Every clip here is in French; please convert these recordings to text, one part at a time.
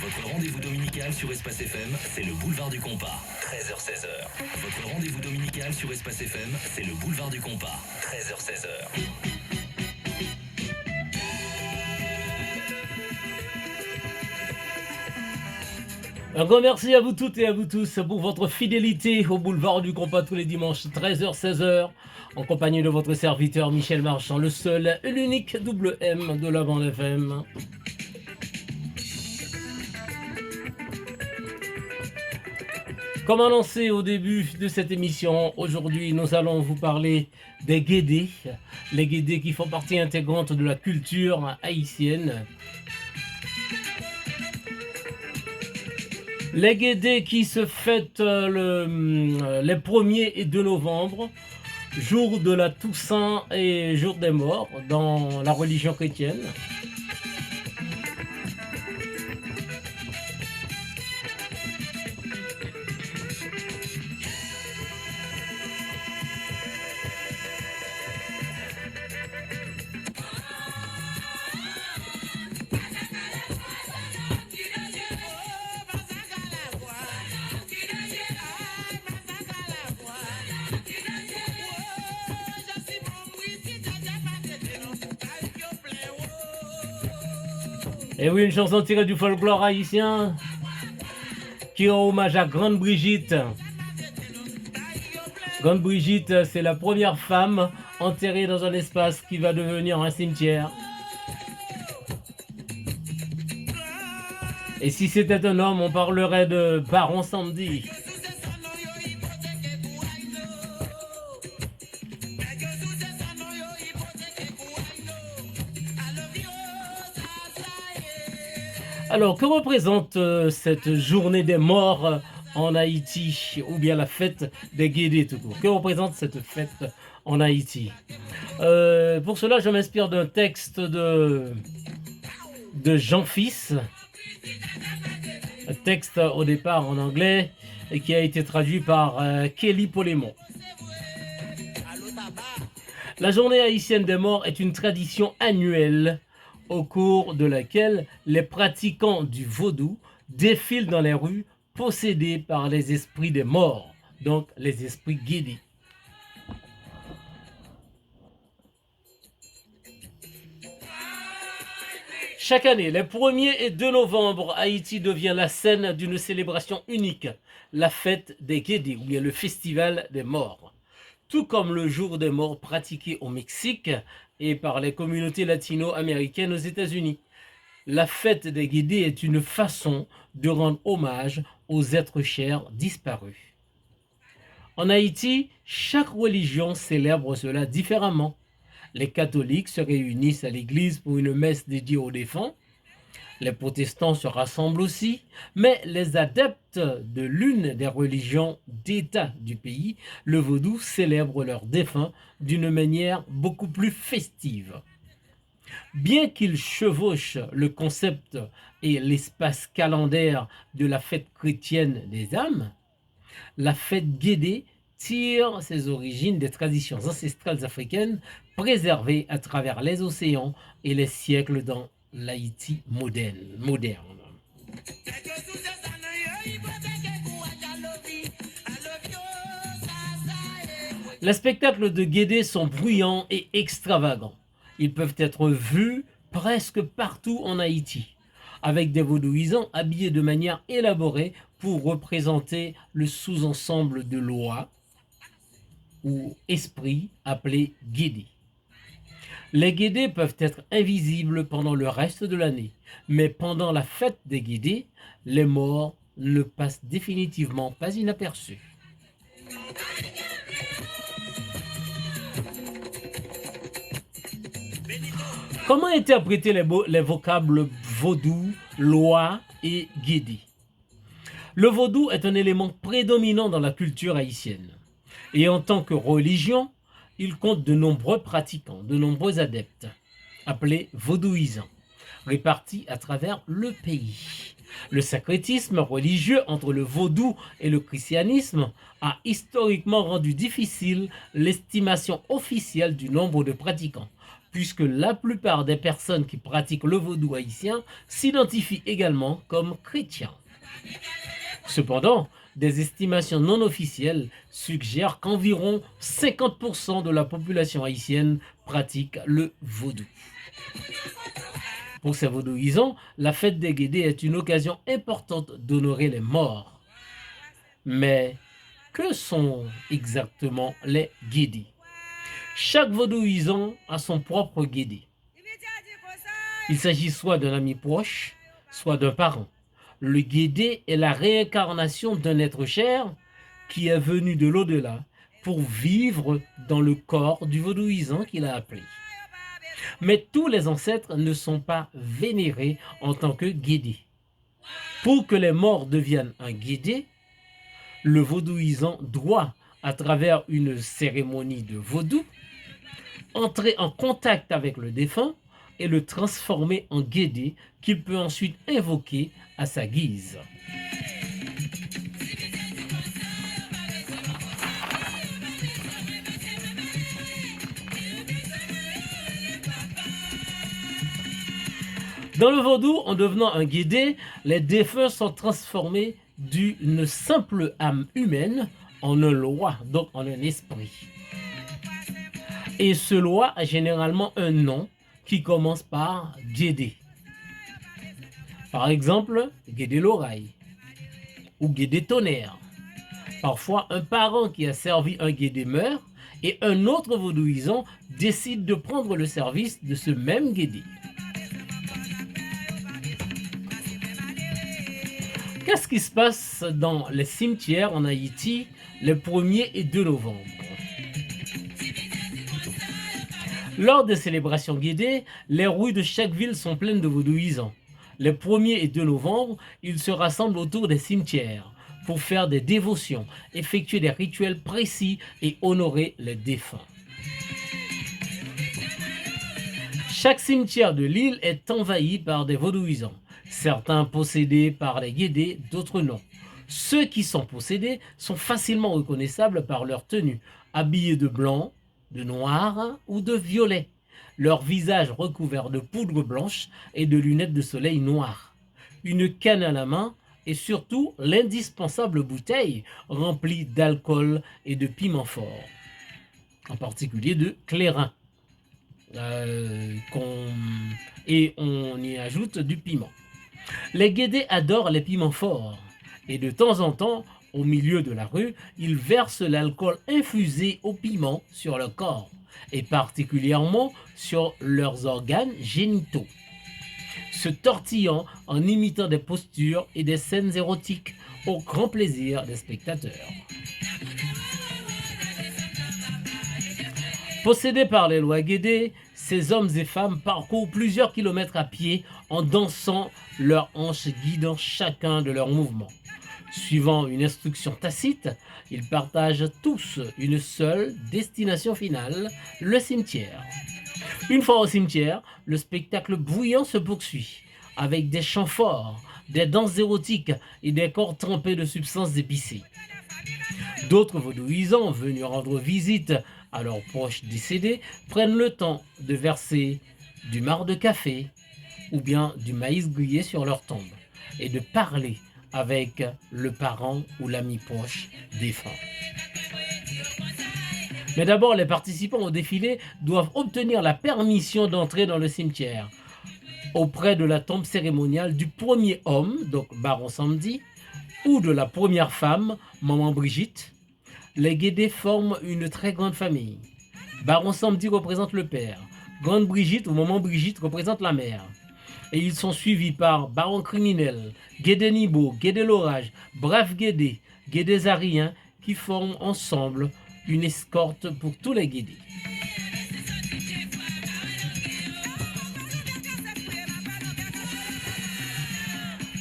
Votre rendez-vous dominical sur Espace FM, c'est le boulevard du Compas, 13h-16h. Votre rendez-vous dominical sur Espace FM, c'est le boulevard du Compas, 13h-16h. Un grand merci à vous toutes et à vous tous pour votre fidélité au boulevard du Compas tous les dimanches 13h-16h en compagnie de votre serviteur Michel Marchand, le seul et l'unique double M de la bande FM. Comme annoncé au début de cette émission, aujourd'hui nous allons vous parler des guédés, les guédés qui font partie intégrante de la culture haïtienne. Les guédés qui se fêtent les 1er et 2 novembre, jour de la Toussaint et jour des morts dans la religion chrétienne. Et oui, une chanson tirée du folklore haïtien qui rend hommage à Grande Brigitte. Grande Brigitte, c'est la première femme enterrée dans un espace qui va devenir un cimetière. Et si c'était un homme, on parlerait de Baron Samedi. Alors, que représente cette journée des morts en Haïti, ou bien la fête des guédés tout court? Que représente cette fête en Haïti? Pour cela, je m'inspire d'un texte de Jean Fils, un texte au départ en anglais et qui a été traduit par Kelly Polémon. La journée haïtienne des morts est une tradition annuelle au cours de laquelle les pratiquants du vaudou défilent dans les rues possédés par les esprits des morts, donc les esprits guédés. Chaque année, les 1er et 2 novembre, Haïti devient la scène d'une célébration unique, la fête des guédés, ou bien le festival des morts. Tout comme le jour des morts pratiqué au Mexique et par les communautés latino-américaines aux États-Unis. La fête des guédés est une façon de rendre hommage aux êtres chers disparus. En Haïti, chaque religion célèbre cela différemment. Les catholiques se réunissent à l'église pour une messe dédiée aux défunts. Les protestants se rassemblent aussi, mais les adeptes de l'une des religions d'État du pays, le vaudou, célèbrent leurs défunts d'une manière beaucoup plus festive. Bien qu'ils chevauchent le concept et l'espace calendaire de la fête chrétienne des âmes, la fête guédé tire ses origines des traditions ancestrales africaines préservées à travers les océans et les siècles dans l'Haïti moderne. Les spectacles de guédé sont bruyants et extravagants. Ils peuvent être vus presque partout en Haïti, avec des vaudouisants habillés de manière élaborée pour représenter le sous-ensemble de loi ou esprit appelé guédé. Les guédés peuvent être invisibles pendant le reste de l'année, mais pendant la fête des guédés, les morts ne passent définitivement pas inaperçus. Comment interpréter les vocables vaudou, loi et guédé? Le vaudou est un élément prédominant dans la culture haïtienne. Et en tant que religion, il compte de nombreux pratiquants, de nombreux adeptes, appelés vaudouisants, répartis à travers le pays. Le syncrétisme religieux entre le vaudou et le christianisme a historiquement rendu difficile l'estimation officielle du nombre de pratiquants. puisque la plupart des personnes qui pratiquent le vaudou haïtien s'identifient également comme chrétiens. Cependant, des estimations non officielles suggèrent qu'environ 50% de la population haïtienne pratique le vaudou. Pour ces vaudouisants, la fête des Guédés est une occasion importante d'honorer les morts. Mais que sont exactement les Guédés? Chaque vaudouisant a son propre Guédé. Il s'agit soit d'un ami proche, soit d'un parent. Le Guédé est la réincarnation d'un être cher qui est venu de l'au-delà pour vivre dans le corps du vaudouisant qu'il a appelé. Mais tous les ancêtres ne sont pas vénérés en tant que Guédé. Pour que les morts deviennent un Guédé, le vaudouisant doit, à travers une cérémonie de vaudou, entrer en contact avec le défunt et le transformer en Guédé qu'il peut ensuite invoquer à sa guise. Dans le vaudou, en devenant un Guédé, les défunts sont transformés d'une simple âme humaine en un loi, donc en un esprit. Et ce loi a généralement un nom qui commence par Guédé. Par exemple, Guédé l'oreille ou Guédé tonnerre. Parfois, un parent qui a servi un Guédé meurt et un autre vaudouisant décide de prendre le service de ce même Guédé. Qu'est-ce qui se passe dans les cimetières en Haïti les 1er et 2 novembre? Lors des célébrations Guédé, les rues de chaque ville sont pleines de vaudouisants. Les 1er et 2 novembre, ils se rassemblent autour des cimetières pour faire des dévotions, effectuer des rituels précis et honorer les défunts. Chaque cimetière de l'île est envahi par des vaudouisants. Certains possédés par les Guédés, d'autres non. Ceux qui sont possédés sont facilement reconnaissables par leur tenue, habillés de blanc, de noir ou de violet, leur visage recouvert de poudre blanche et de lunettes de soleil noires, une canne à la main et surtout l'indispensable bouteille remplie d'alcool et de piment fort, en particulier de clairin, et on y ajoute du piment. Les Guédés adorent les piments forts et de temps en temps, au milieu de la rue, ils versent l'alcool infusé au piment sur leur corps et particulièrement sur leurs organes génitaux, se tortillant en imitant des postures et des scènes érotiques au grand plaisir des spectateurs. Possédés par les lois Guédé, ces hommes et femmes parcourent plusieurs kilomètres à pied en dansant leurs hanches guidant chacun de leurs mouvements. Suivant une instruction tacite, ils partagent tous une seule destination finale, le cimetière. Une fois au cimetière, le spectacle bruyant se poursuit, avec des chants forts, des danses érotiques et des corps trempés de substances épicées. D'autres vaudouisants venus rendre visite à leurs proches décédés prennent le temps de verser du marc de café ou bien du maïs grillé sur leur tombe et de parler avec le parent ou l'ami proche défunt. Mais d'abord, les participants au défilé doivent obtenir la permission d'entrer dans le cimetière auprès de la tombe cérémoniale du premier homme, donc Baron Samedi, ou de la première femme, Maman Brigitte. Les Guédés forment une très grande famille. Baron Samedi représente le père, Grande Brigitte ou Maman Brigitte représente la mère. Et ils sont suivis par Baron Criminel, Guédé Nibo, Guédé l'Orage, Bref Guédé, Guédé Zarien, qui forment ensemble une escorte pour tous les Guédés.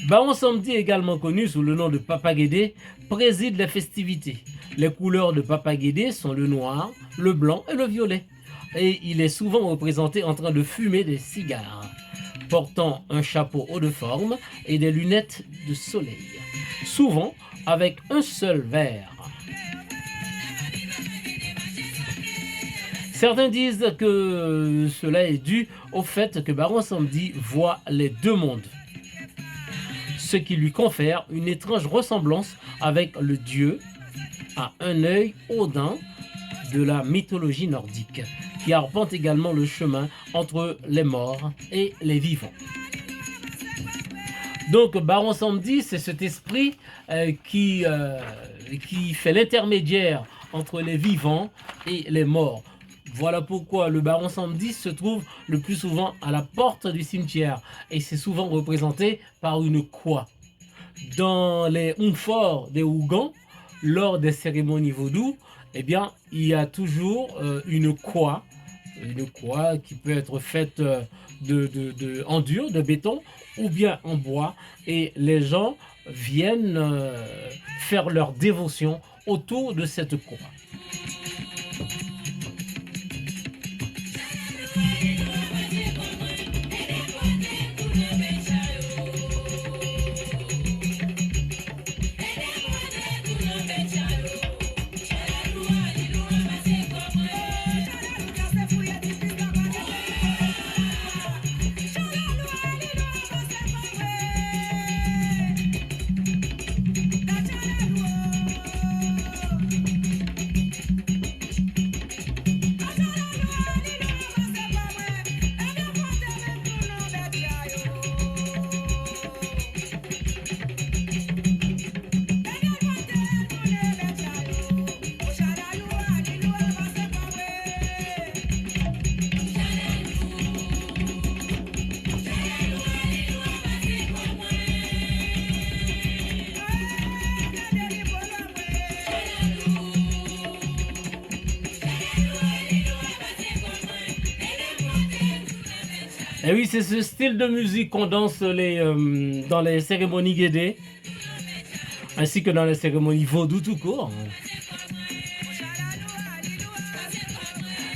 Baron Samedi, également connu sous le nom de Papa Guédé, préside les festivités. Les couleurs de Papa Guédé sont le noir, le blanc et le violet. Et il est souvent représenté en train de fumer des cigares, portant un chapeau haut de forme et des lunettes de soleil, souvent avec un seul verre. Certains disent que cela est dû au fait que Baron Samedi voit les deux mondes, ce qui lui confère une étrange ressemblance avec le dieu à un œil Odin de la mythologie nordique, qui arpente également le chemin entre les morts et les vivants. Donc Baron Samedi, c'est cet esprit qui fait l'intermédiaire entre les vivants et les morts. Voilà pourquoi le Baron Samedi se trouve le plus souvent à la porte du cimetière et c'est souvent représenté par une croix. Dans les Humforts des Ougans, lors des cérémonies vaudou, eh bien, il y a toujours une croix qui peut être faite en dur, de béton, ou bien en bois, et les gens viennent faire leur dévotion autour de cette croix. Et oui, c'est ce style de musique qu'on danse dans les cérémonies guédé, ainsi que dans les cérémonies vaudou tout court.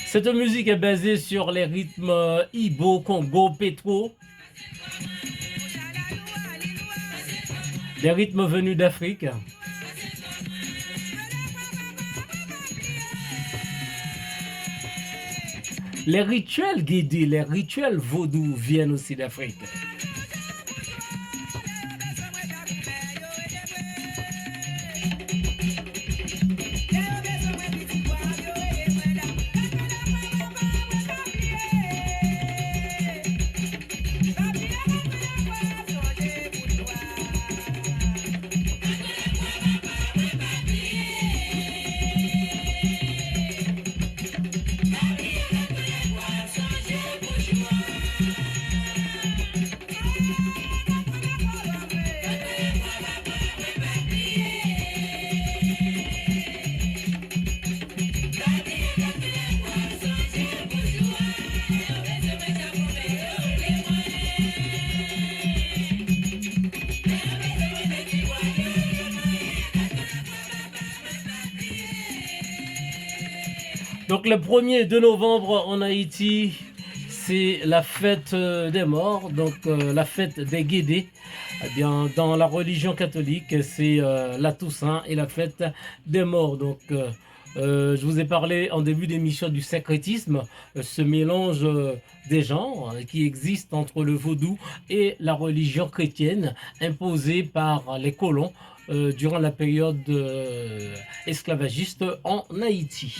Cette musique est basée sur les rythmes Ibo, Congo, Petro, des rythmes venus d'Afrique. Les rituels guédés, les rituels vaudous viennent aussi d'Afrique. Donc le 1er de novembre en Haïti, c'est la fête des morts, donc la fête des Guédés. Eh bien, dans la religion catholique, c'est la Toussaint et la fête des morts. Donc, je vous ai parlé en début d'émission du syncrétisme, ce mélange des genres qui existe entre le vaudou et la religion chrétienne imposée par les colons durant la période esclavagiste en Haïti.